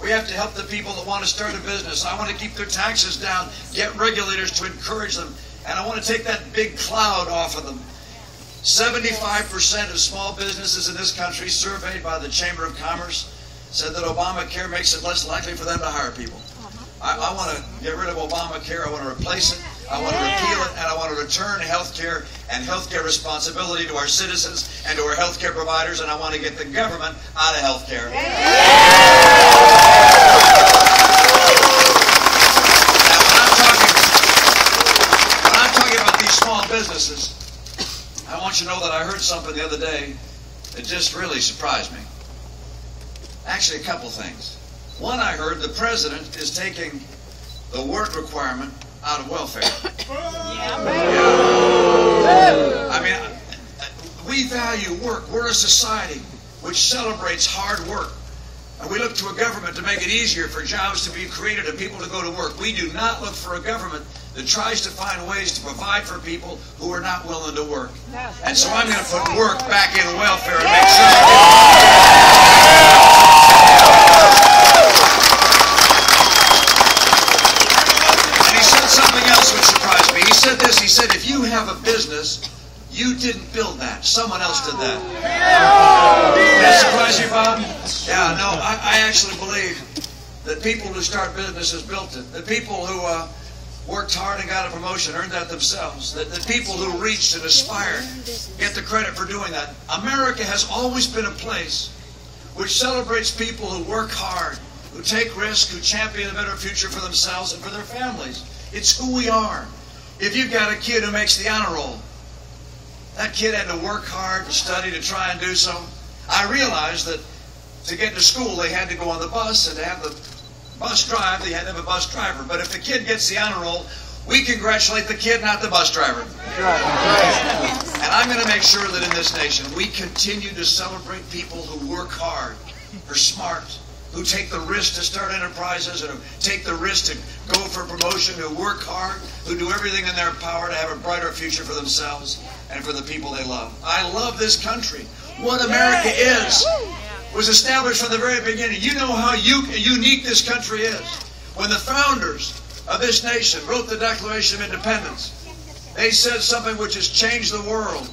We have to help the people that want to start a business. I want to keep their taxes down, get regulators to encourage them, and I want to take that big cloud off of them. 75% of small businesses in this country, surveyed by the Chamber of Commerce, said that Obamacare makes it less likely for them to hire people. I want to get rid of Obamacare. I want to replace it. I want to repeal it, and I want to return health care and health care responsibility to our citizens and to our health care providers, and I want to get the government out of health care. Now, when I'm talking about these small businesses, I want you to know that I heard something the other day that just really surprised me. Actually, a couple things. One, I heard the president is taking the work requirement out of welfare. I mean, we value work. We're a society which celebrates hard work. And we look to a government to make it easier for jobs to be created and people to go to work. We do not look for a government that tries to find ways to provide for people who are not willing to work. And so I'm going to put work back in welfare and make sure And he said something else which surprised me. He said this, he said, if you have a business, you didn't build that. Someone else did that. Did that surprise you, Bob? Yeah, no, I actually believe that people who start businesses built it. That people who worked hard and got a promotion earned that themselves. That the people who reached and aspired get the credit for doing that. America has always been a place which celebrates people who work hard, who take risks, who champion a better future for themselves and for their families. It's who we are. If you've got a kid who makes the honor roll, that kid had to work hard to study to try and do so. I realized that to get to school, they had to go on the bus, and to have the bus drive, they had to have a bus driver. But if the kid gets the honor roll, we congratulate the kid, not the bus driver. And I'm going to make sure that in this nation, we continue to celebrate people who work hard, who are smart, who take the risk to start enterprises, and who take the risk to go for promotion, who work hard, who do everything in their power to have a brighter future for themselves and for the people they love. I love this country. What America is was established from the very beginning. You know how unique this country is. When the founders of this nation wrote the Declaration of Independence, they said something which has changed the world.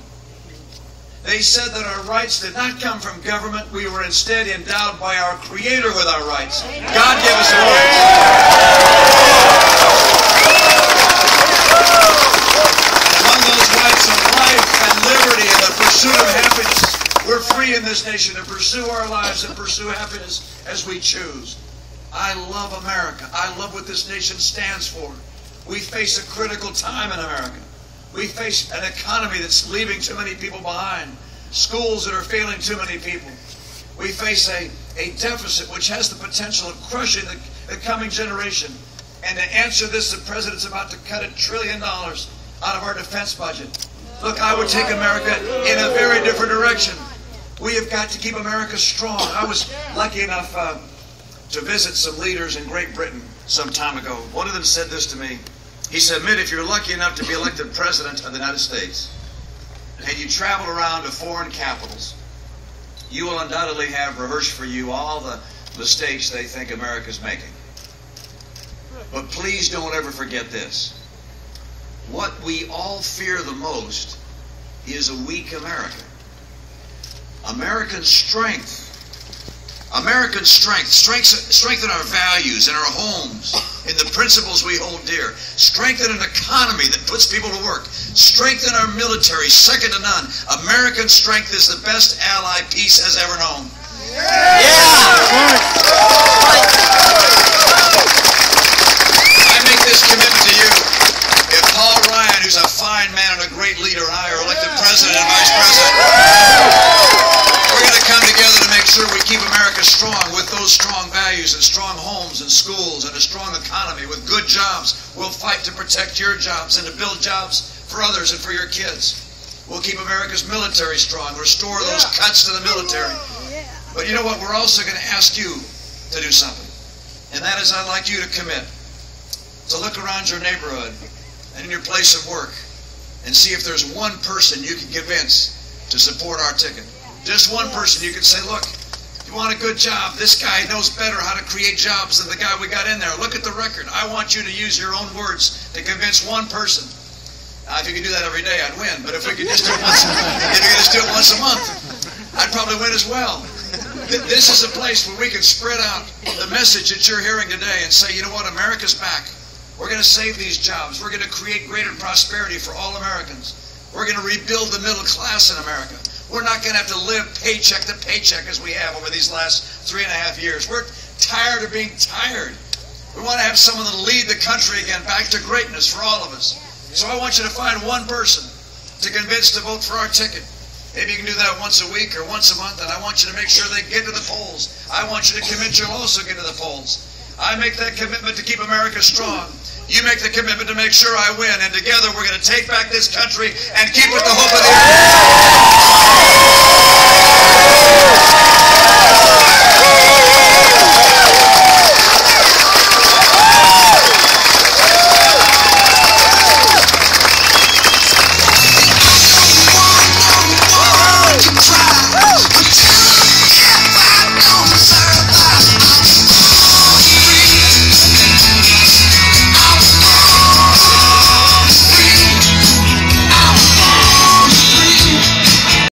They said that our rights did not come from government. We were instead endowed by our Creator with our rights. God gave us rights. Among those rights of life and liberty and the pursuit of happiness, we're free in this nation to pursue our lives and pursue happiness as we choose. I love America. I love what this nation stands for. We face a critical time in America. We face an economy that's leaving too many people behind, schools that are failing too many people. We face a deficit which has the potential of crushing the coming generation. And to answer this, the President's about to cut $1 trillion out of our defense budget. Look, I would take America in a very different direction. We have got to keep America strong. I was lucky enough to visit some leaders in Great Britain some time ago. One of them said this to me. He said, Mitt, if you're lucky enough to be elected President of the United States and you travel around to foreign capitals, you will undoubtedly have rehearsed for you all the mistakes they think America's making. But please don't ever forget this. What we all fear the most is a weak America. American strength. Strengthen our values in our homes, in the principles we hold dear. Strengthen an economy that puts people to work. Strengthen our military, second to none. American strength is the best ally peace has ever known. I make this commitment to you. If Paul Ryan, who's a fine man and a great leader, and I are elected President and Vice President, we're going to come together to make sure we keep America strong with those strong values and strong homes and schools and a strong economy with good jobs. We'll fight to protect your jobs and to build jobs for others and for your kids. We'll keep America's military strong, restore those cuts to the military. But you know what? We're also going to ask you to do something. And that is, I'd like you to commit to look around your neighborhood and in your place of work and see if there's one person you can convince to support our ticket. Just one person you can say, look, You want a good job? This guy knows better how to create jobs than the guy we got in there. Look at the record. I want you to use your own words to convince one person. If you could do that every day, I'd win. But if we could just do it once, if you could just do it once a month, I'd probably win as well. This is a place where we can spread out the message that you're hearing today and say, you know what, America's back. We're going to save these jobs. We're going to create greater prosperity for all Americans. We're going to rebuild the middle class in America. We're not going to have to live paycheck to paycheck as we have over these last 3.5 years. We're tired of being tired. We want to have someone that'll lead the country again back to greatness for all of us. So I want you to find one person to convince to vote for our ticket. Maybe you can do that once a week or once a month, and I want you to make sure they get to the polls. I want you to commit you'll also get to the polls. I make that commitment to keep America strong. You make the commitment to make sure I win, and together we're going to take back this country and keep it the hope of the earth.